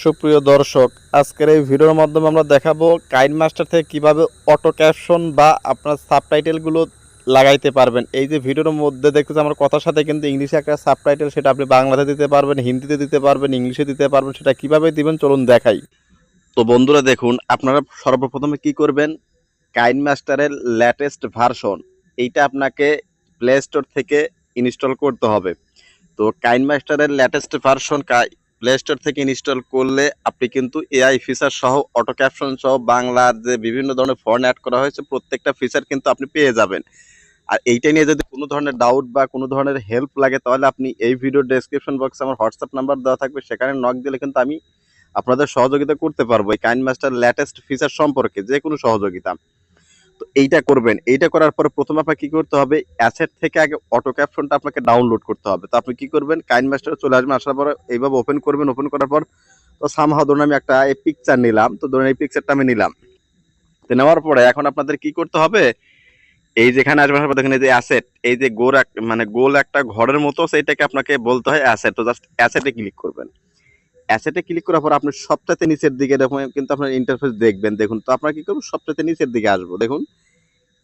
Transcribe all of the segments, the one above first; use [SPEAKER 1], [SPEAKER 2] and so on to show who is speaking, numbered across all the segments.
[SPEAKER 1] সুপ্রিয় দর্শক, আজকের এই ভিডিওর মাধ্যমে আমরা দেখাবো কাইনমাস্টার থেকে কিভাবে অটো ক্যাপশন বা আপনার সাবটাইটেলগুলো লাগাইতে পারবেন। এই যে ভিডিওর মধ্যে দেখতেছি আমার কথার সাথে কিন্তু ইংলিশে একটা সাবটাইটেল, সেটা আপনি বাংলাতে দিতে পারবেন, হিন্দিতে দিতে পারবেন, ইংলিশে দিতে পারবেন। সেটা কিভাবে দিবেন চলুন দেখাই। তো বন্ধুরা দেখুন, আপনারা সর্বপ্রথমে কি করবেন, কাইনমাস্টারের লেটেস্ট ভার্সন এইটা আপনাকে প্লে স্টোর থেকে ইনস্টল করতে হবে। তো কাইনমাস্টারের লেটেস্ট ভার্সন প্লে স্টোর থেকে ইনস্টল করলে আপনি কিন্তু এআই ফিচার সহ অটো ক্যাপশন সহ বাংলার যে বিভিন্ন ধরনের ফন্ট অ্যাড করা হয়েছে প্রত্যেকটা ফিচার কিন্তু আপনি পেয়ে যাবেন। আর এইটা নিয়ে যদি কোনো ধরনের ডাউট বা কোনো ধরনের হেল্প লাগে তাহলে আপনি এই ভিডিও ডেসক্রিপশন বক্সে আমার হোয়াটসঅ্যাপ নাম্বার দেওয়া থাকবে, সেখানে নক দিলে কিন্তু আমি আপনাদের সহযোগিতা করতে পারবো এই কাইনমাস্টার লেটেস্ট ফিচার সম্পর্কে যে কোনো সহযোগিতা। তো এইটা করবেন, এইটা করার পরে প্রথমে আপনাকে কি করতে হবে, অ্যাসেট থেকে আগে অটো ক্যাপশনটা আপনাকে ডাউনলোড করতে হবে। তো আপনি কি করবেন, কাইনমাস্টারে চলে আসবেন, আসার পরে এইভাবে ওপেন করবেন। ওপেন করার পর তো সামহাও ধরুন আমি একটা এই পিকচার নিলাম, তো ধরুন এই পিকচারটা আমি নিলাম। তো নেওয়ার পরে এখন আপনাদের কি করতে হবে, এই যেখানে আসবেন আসার পর দেখেন এই যে অ্যাসেট, এই যে মানে গোল একটা ঘরের মতো, সেইটাকে আপনাকে বলতে হয় অ্যাসেট। তো জাস্ট অ্যাসেটে ক্লিক করবেন। অ্যাসেটে ক্লিক করার পর আপনি সবটাতে নিচের দিকে এরকম কিন্তু আপনার ইন্টারফেস দেখবেন। দেখুন, তো আপনার কি করবো, সবটাতে নিচের দিকে আসবো। দেখুন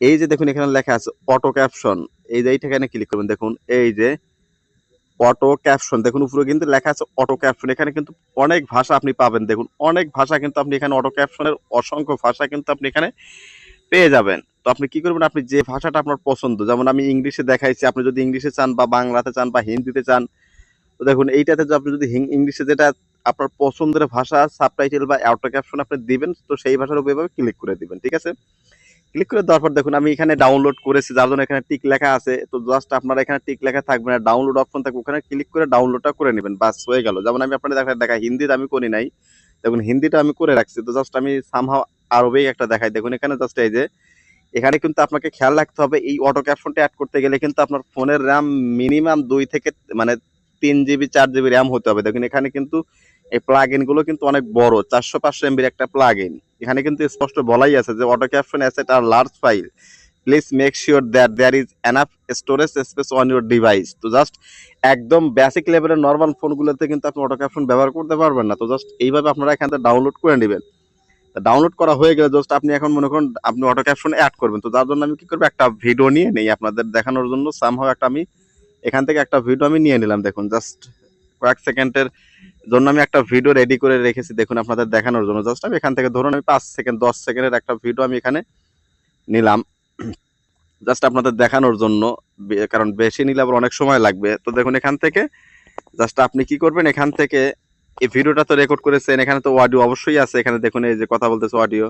[SPEAKER 1] এই যে দেখুন এখানে লেখা আছে অটো ক্যাপশন, এই যে এইটা এখানে ক্লিক করবেন। দেখুন এই যে অটো ক্যাপশন, দেখুন উপরে কিন্তু লেখা আছে অটো ক্যাপশন। এখানে কিন্তু অনেক ভাষা আপনি পাবেন। দেখুন অনেক ভাষা কিন্তু আপনি এখানে অটো ক্যাপশনের অসংখ্য ভাষা কিন্তু আপনি এখানে পেয়ে যাবেন। তো আপনি কি করবেন, আপনি যে ভাষাটা আপনার পছন্দ, যেমন আমি ইংলিশে দেখাইছি, আপনি যদি ইংলিশে চান বা বাংলাতে চান বা হিন্দিতে চান, তো দেখুন এইটাতে আপনি যদি ইংলিশে যেটা আপনার পছন্দের ভাষা সাবটাইটেল বা অটো ক্যাপশন আপনি দিবেন, তো সেই ভাষার উপর এভাবে ক্লিক করে দিবেন। ঠিক আছে, ক্লিক করে দেওয়ার পর দেখুন আমি এখানে ডাউনলোড করেছি, যার জন্য এখানে টিক লেখা আছে। তো জাস্ট আপনারা এখানে টিক লেখা থাকবে না, ডাউনলোড অপশন থাকবে, ওখানে ক্লিক করে ডাউনলোডটা করে নেবেন, বাস হয়ে গেল। যেমন আমি আপনাদের দেখা হিন্দিতে আমি করি নাই, দেখুন হিন্দিটা আমি করে রাখছি। তো জাস্ট আমি সামহাও আরবেই একটা দেখাই। দেখুন এখানে জাস্ট এই যে এখানে কিন্তু আপনাকে খেয়াল রাখতে হবে, এই অটো ক্যাপশনটা অ্যাড করতে গেলে কিন্তু আপনার ফোনের র্যাম মিনিমাম 2 থেকে মানে 3 জিবি 4 জিবি র্যাম হতে হবে। দেখুন এখানে কিন্তু এই প্লাগ ইন গুলো কিন্তু অনেক বড়, 400-500 এমবির একটা প্লাগ ইন। এখানে কিন্তু স্পষ্ট বলাই আছে যে auto caption asset are large file, please make sure that there is enough storage space on your device. তো জাস্ট একদম বেসিক লেভেলের নর্মাল ফোনগুলোতে কিন্তু আপনি অটো ক্যাপশন ব্যবহার করতে পারবেন না। তো জাস্ট এইভাবে আপনারা এখান থেকে ডাউনলোড করে নেবেন। ডাউনলোড করা হয়ে গেলে জাস্ট আপনি এখন মনে করুন আপনি অটো ক্যাপশন অ্যাড করবেন। তো যার জন্য আমি কি করবো, একটা ভিডিও নিয়ে নেই আপনাদের দেখানোর জন্য। সামহাও একটা আমি এখান থেকে একটা ভিডিও আমি নিয়ে নিলাম। দেখুন জাস্ট কয়েক সেকেন্ডের জন্য আমি একটা ভিডিও রেডি করে রেখেছি, দেখুন আপনাদের দেখানোর জন্য। জাস্ট আমি এখান থেকে ধরুন আমি 5 সেকেন্ড 10 সেকেন্ডের একটা ভিডিও আমি এখানে নিলাম, জাস্ট আপনাদের দেখানোর জন্য। কারণ বেশি নিলে আবার অনেক সময় লাগবে। তো দেখুন এখান থেকে জাস্ট আপনি কি করবেন, এখান থেকে এই ভিডিওটা তো রেকর্ড করেছেন, এখানে তো অডিও অবশ্যই আছে, এখানে দেখুন এই যে কথা বলতেছে অডিও।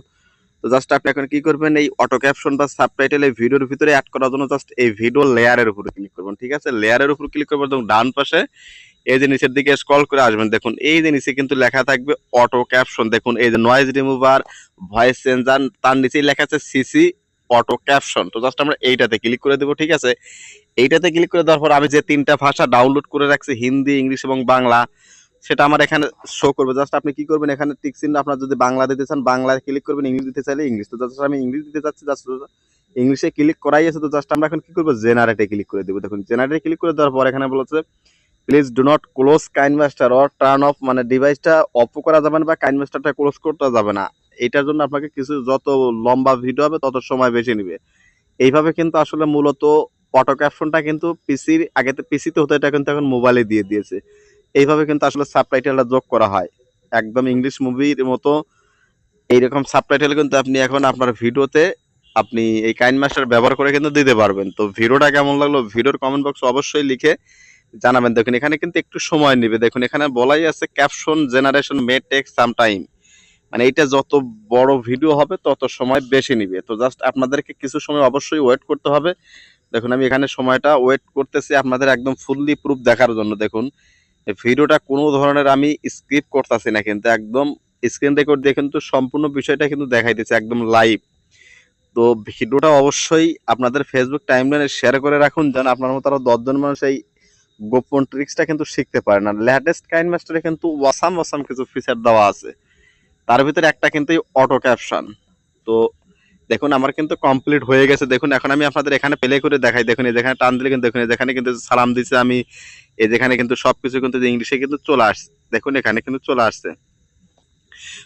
[SPEAKER 1] তো জাস্ট আপনি এখন কি করবেন, এই অটো ক্যাপশন বা সাবটাইটেল এই ভিডিওর ভিতরে অ্যাড করার জন্য জাস্ট এই ভিডিও লেয়ারের উপরে ক্লিক করবেন। ঠিক আছে, লেয়ারের উপর ক্লিক করবেন, এবং ডান পাশে এই যে নিচের দিকে স্ক্রল করে আসবেন। দেখুন এই যে নিচে কিন্তু লেখা থাকবে অটো ক্যাপশন। দেখুন এই যে নয়েজ রিমুভার, ভয়েস চেঞ্জার, তার নিচেই লেখা আছে সিসি অটো ক্যাপশন। তো জাস্ট আমরা এইটাতে ক্লিক করে দেবো। ঠিক আছে, এইটাতে ক্লিক করে দেওয়ার পর আমি যে 3টা ভাষা ডাউনলোড করে রাখছি, হিন্দি, ইংলিশ এবং বাংলা, সেটা আমার এখানে শো করবে। জাস্ট আপনি কি করবেন, এখানে টিক চিহ্ন, আপনার যদি বাংলা দিতে চান বাংলায় ক্লিক করবেন, ইংলিশ দিতে চাইলে ইংলিশ। তো জাস্ট আমি ইংলিশ দিতে চাচ্ছি, জাস্ট ইংলিশে ক্লিক করাই আছে। তো জাস্ট আমরা এখন কি করবো, জেনারেটে ক্লিক করে দেবো। দেখুন জেনারেটে ক্লিক করে দেওয়ার পর এখানে বলেছে please do not close KineMaster or turn off, মানে ডিভাইসটা অফ করা যাবে না বা কাইনমাস্টারটা ক্লোজ করতে যাবে না। এটার জন্য আপনাকে কিছু, যত লম্বা ভিডিও হবে তত সময় বেশি নিবে। এইভাবে কিন্তু আসলে মূলত অটো ক্যাপশনটা কিন্তু পিসির আগে পিসিতে হতো, এটা কিন্তু এখন মোবাইলে দিয়ে দিয়েছে। এইভাবে কিন্তু আসলে সাবটাইটেলটা যোগ করা হয়, একদম ইংলিশ মুভির মতো। এইরকম সাবটাইটেল কিন্তু আপনি এখন আপনার ভিডিওতে আপনি এই কাইনমাস্টার ব্যবহার করে কিন্তু দিতে পারবেন। তো ভিডিওটা কেমন লাগলো ভিডিওর কমেন্ট বক্সে অবশ্যই লিখে জানাবেন। দেখুন এখানে কিন্তু একটু সময় নেবে। দেখুন এখানে বলাই আছে caption generation may take some time, মানে এইটা যত বড় ভিডিও হবে তত সময় বেশি নিবে। তো জাস্ট আপনাদেরকে কিছু সময় অবশ্যই ওয়েট করতে হবে। দেখুন আমি এখানে সময়টা ওয়েট করতেছি আপনাদের একদম ফুললি প্রুফ দেখার জন্য। দেখুন এই ভিডিওটা কোনো ধরনের আমি স্ক্রিপ্ট করতেছি না, কিন্তু একদম স্ক্রিন রেকর্ড দিয়ে কিন্তু সম্পূর্ণ বিষয়টা কিন্তু দেখাই দিচ্ছে একদম লাইভ। তো ভিডিওটা অবশ্যই আপনাদের ফেসবুক টাইমলাইনে শেয়ার করে রাখুন, যেন আপনার মতো আরো 10 জন মানুষ এই গোপন ট্রিক্সটা কিন্তু শিখতে পারে। না লেটেস্ট কাইনমাস্টারে কিন্তু ওয়াসাম ওয়াসাম কিছু ফিচার দেওয়া আছে, তার ভিতরে একটা কিন্তু অটো ক্যাপশন। তো দেখুন আমার কিন্তু কমপ্লিট হয়ে গেছে। দেখুন এখন আমি আপনাদের এখানে প্লে করে দেখাই। দেখুন এই যেখানে টান দিলে কিন্তু দেখুন যেখানে কিন্তু সালাম দিচ্ছে আমি, এই যেখানে কিন্তু সবকিছু কিন্তু ইংলিশে কিন্তু চলে আসছে। দেখুন এখানে কিন্তু চলে আসছে।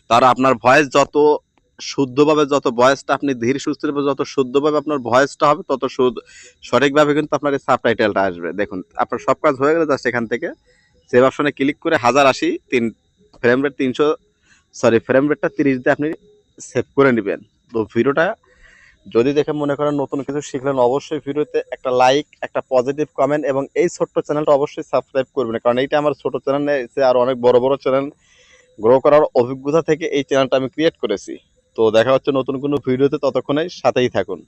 [SPEAKER 1] তার আপনার ভয়েস যত শুদ্ধভাবে, যত ভয়েসটা আপনি ধীর সুস্থভাবে, যত শুদ্ধভাবে আপনার ভয়েসটা হবে, তত সঠিকভাবে কিন্তু আপনার এই সাবটাইটেলটা আসবে। দেখুন আপনার সব কাজ হয়ে গেলে জাস্ট এখান থেকে সেভ অপশনে ক্লিক করে 1080 ফ্রেম রেট 30 দিয়ে আপনি সেভ করে নেবেন। তো ভিডিওটা যদি দেখে মনে করেন নতুন কিছু শিখলেন, অবশ্যই ভিডিওতে একটা লাইক, একটা পজিটিভ কমেন্ট এবং এই ছোট্ট চ্যানেলটা অবশ্যই সাবস্ক্রাইব করবেন, কারণ এইটা আমার ছোট চ্যানেল নেই, আর অনেক বড় বড় চ্যানেল গ্রো করার অভিজ্ঞতা থেকে এই চ্যানেলটা আমি ক্রিয়েট করেছি। তো দেখা হচ্ছে নতুন কোনো ভিডিওতে, ততক্ষণে সাথেই থাকুন।